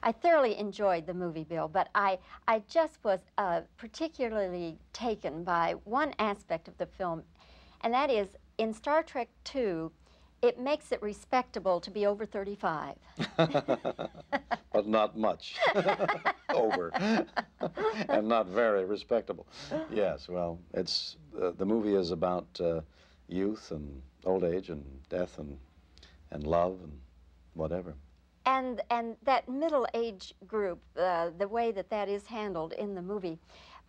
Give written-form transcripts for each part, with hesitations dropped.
I thoroughly enjoyed the movie, Bill, but I just was particularly taken by one aspect of the film, and that is in Star Trek II, it makes it respectable to be over 35. But not much over, and not very respectable. Yes, well, it's the movie is about youth and old age and death and love and whatever. And that middle age group, the way that that is handled in the movie,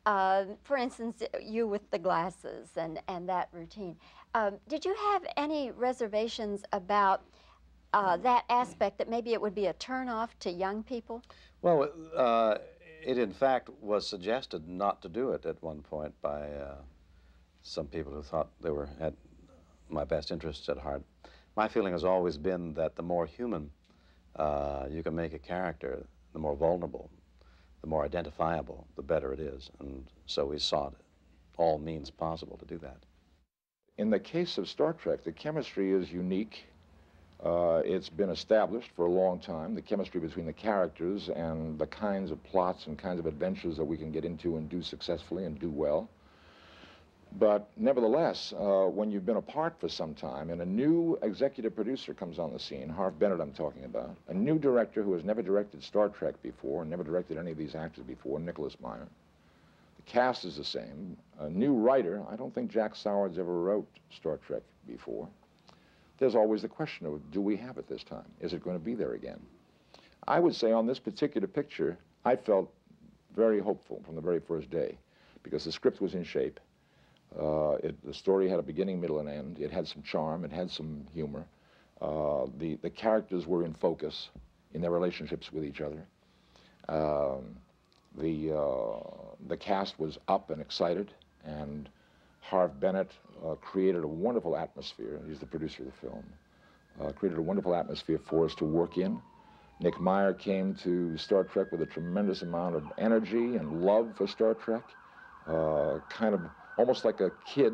for instance, you with the glasses and that routine. Did you have any reservations about that aspect, that maybe it would be a turnoff to young people? Well, it in fact was suggested not to do it at one point by some people who thought they had my best interests at heart. My feeling has always been that the more human you can make a character, the more vulnerable, the more identifiable, the better it is. And so we sought all means possible to do that. In the case of Star Trek, the chemistry is unique. It's been established for a long time, the chemistry between the characters and the kinds of plots and kinds of adventures that we can get into and do successfully and do well. But nevertheless, when you've been apart for some time and a new executive producer comes on the scene, Harve Bennett I'm talking about, a new director who has never directed Star Trek before, never directed any of these actors before, Nicholas Meyer. The cast is the same. A new writer, I don't think Jack Sowards ever wrote Star Trek before. There's always the question of, do we have it this time? Is it going to be there again? I would say on this particular picture, I felt very hopeful from the very first day because the script was in shape. The story had a beginning, middle, and end. It had some charm. It had some humor. The characters were in focus in their relationships with each other. The cast was up and excited, and Harve Bennett created a wonderful atmosphere. He's the producer of the film. Created a wonderful atmosphere for us to work in. Nick Meyer came to Star Trek with a tremendous amount of energy and love for Star Trek, kind of almost like a kid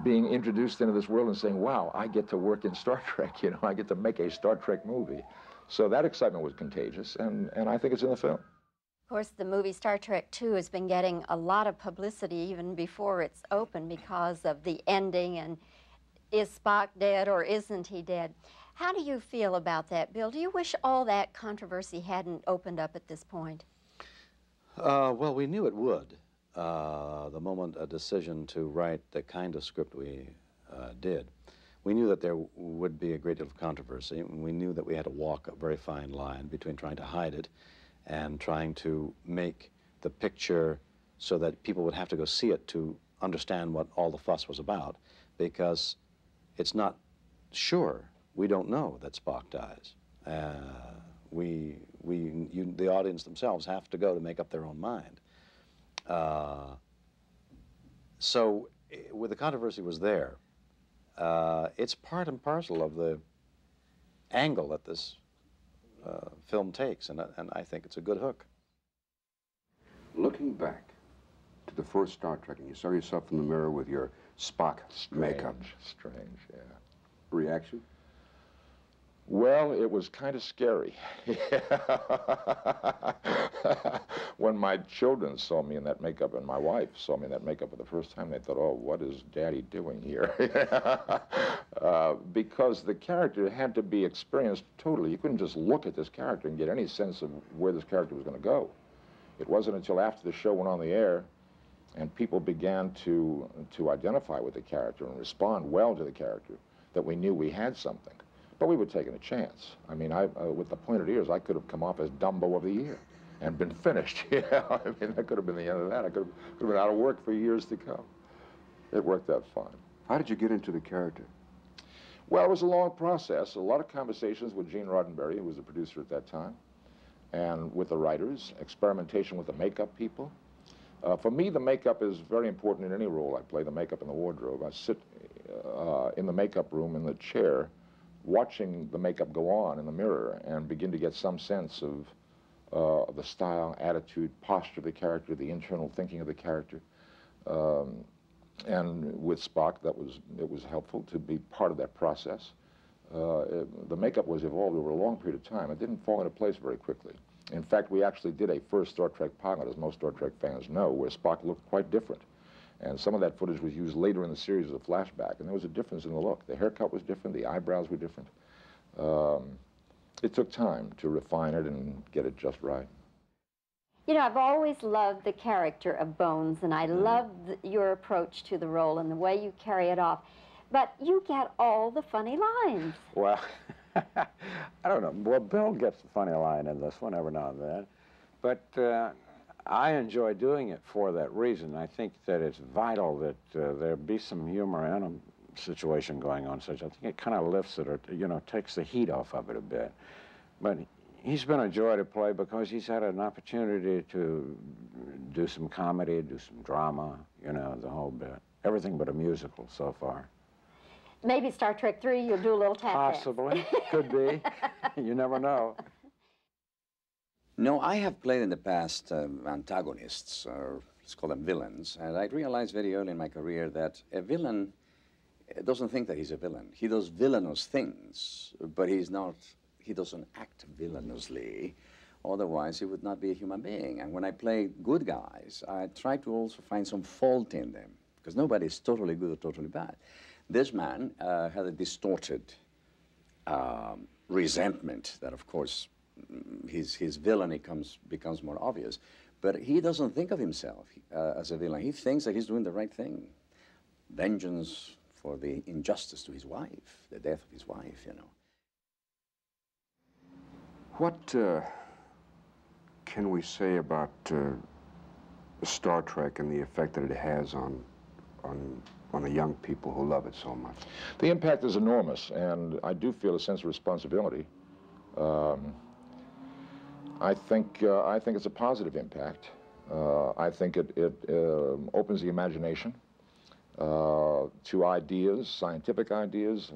being introduced into this world and saying, wow, I get to work in Star Trek, you know, I get to make a Star Trek movie. So that excitement was contagious, and I think it's in the film. Of course, the movie Star Trek II has been getting a lot of publicity even before it's open because of the ending and is Spock dead or isn't he dead? How do you feel about that, Bill? Do you wish all that controversy hadn't opened up at this point? Well, we knew it would. The moment a decision to write the kind of script we did, we knew that there would be a great deal of controversy, and we knew that we had to walk a very fine line between trying to hide it and trying to make the picture so that people would have to go see it to understand what all the fuss was about, because it's not sure. We don't know that Spock dies. The audience themselves have to go to make up their own mind. So with the controversy was there, it's part and parcel of the angle that this film takes, and I think it's a good hook. Looking back to the first Star Trek, and you saw yourself in the mirror with your Spock makeup. Strange, yeah. Reaction? Well, it was kind of scary. When my children saw me in that makeup and my wife saw me in that makeup for the first time, they thought, oh, what is Daddy doing here? Because the character had to be experienced totally. You couldn't just look at this character and get any sense of where this character was going to go. It wasn't until after the show went on the air and people began to identify with the character and respond well to the character that we knew we had something. But we were taking a chance. I mean, with the pointed ears, I could have come off as Dumbo of the Year and been finished. You know? I mean, that could have been the end of that. I could have been out of work for years to come. It worked out fine. How did you get into the character? Well, it was a long process. A lot of conversations with Gene Roddenberry, who was the producer at that time, and with the writers, experimentation with the makeup people. For me, the makeup is very important in any role I play, the makeup and the wardrobe. I sit in the makeup room in the chair watching the makeup go on in the mirror and begin to get some sense of the style, attitude, posture of the character, the internal thinking of the character. And with Spock, it was helpful to be part of that process. The makeup was evolved over a long period of time. It didn't fall into place very quickly. In fact, we actually did a first Star Trek pilot, as most Star Trek fans know, where Spock looked quite different. And some of that footage was used later in the series as a flashback, and there was a difference in the look. The haircut was different, the eyebrows were different. It took time to refine it and get it just right. You know, I've always loved the character of Bones, and I love your approach to the role and the way you carry it off. But you get all the funny lines. Well, I don't know. Well, Bill gets a funny line in this one every now and then. But I enjoy doing it for that reason. I think that it's vital that there be some humor in a situation going on such. I think it kind of lifts it, or, you know, takes the heat off of it a bit. But he's been a joy to play because he's had an opportunity to do some comedy, do some drama, you know, the whole bit. Everything but a musical so far. Maybe Star Trek 3, you'll do a little tap dance. Possibly. Could be. You never know. No, I have played in the past antagonists, or let's call them villains, and I realized very early in my career that a villain doesn't think that he's a villain. He does villainous things, but he doesn't act villainously. Otherwise, he would not be a human being. And when I play good guys, I try to also find some fault in them, because nobody is totally good or totally bad. This man had a distorted resentment that, of course, his villainy becomes more obvious. But he doesn't think of himself as a villain. He thinks that he's doing the right thing. Vengeance for the injustice to his wife, the death of his wife, you know. What can we say about Star Trek and the effect that it has on the young people who love it so much? The impact is enormous, and I do feel a sense of responsibility. I think it's a positive impact. I think it opens the imagination to ideas, scientific ideas,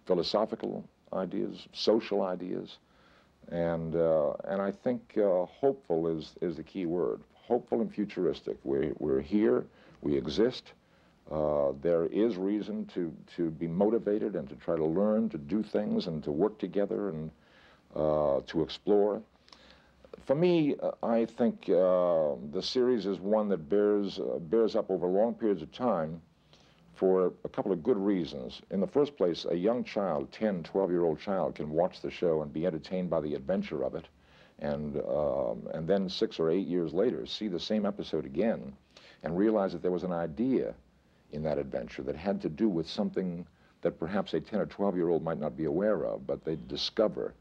philosophical ideas, social ideas, and I think hopeful is the key word. Hopeful and futuristic. We're here. We exist. There is reason to be motivated and to try to learn, to do things, and to work together and to explore. For me, I think the series is one that bears up over long periods of time for a couple of good reasons. In the first place, a young child, 10, 12-year-old child, can watch the show and be entertained by the adventure of it, and then 6 or 8 years later see the same episode again and realize that there was an idea in that adventure that had to do with something that perhaps a 10 or 12-year-old might not be aware of, but they discover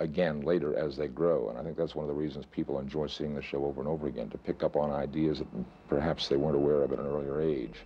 again later as they grow. And I think that's one of the reasons people enjoy seeing the show over and over again, to pick up on ideas that perhaps they weren't aware of at an earlier age.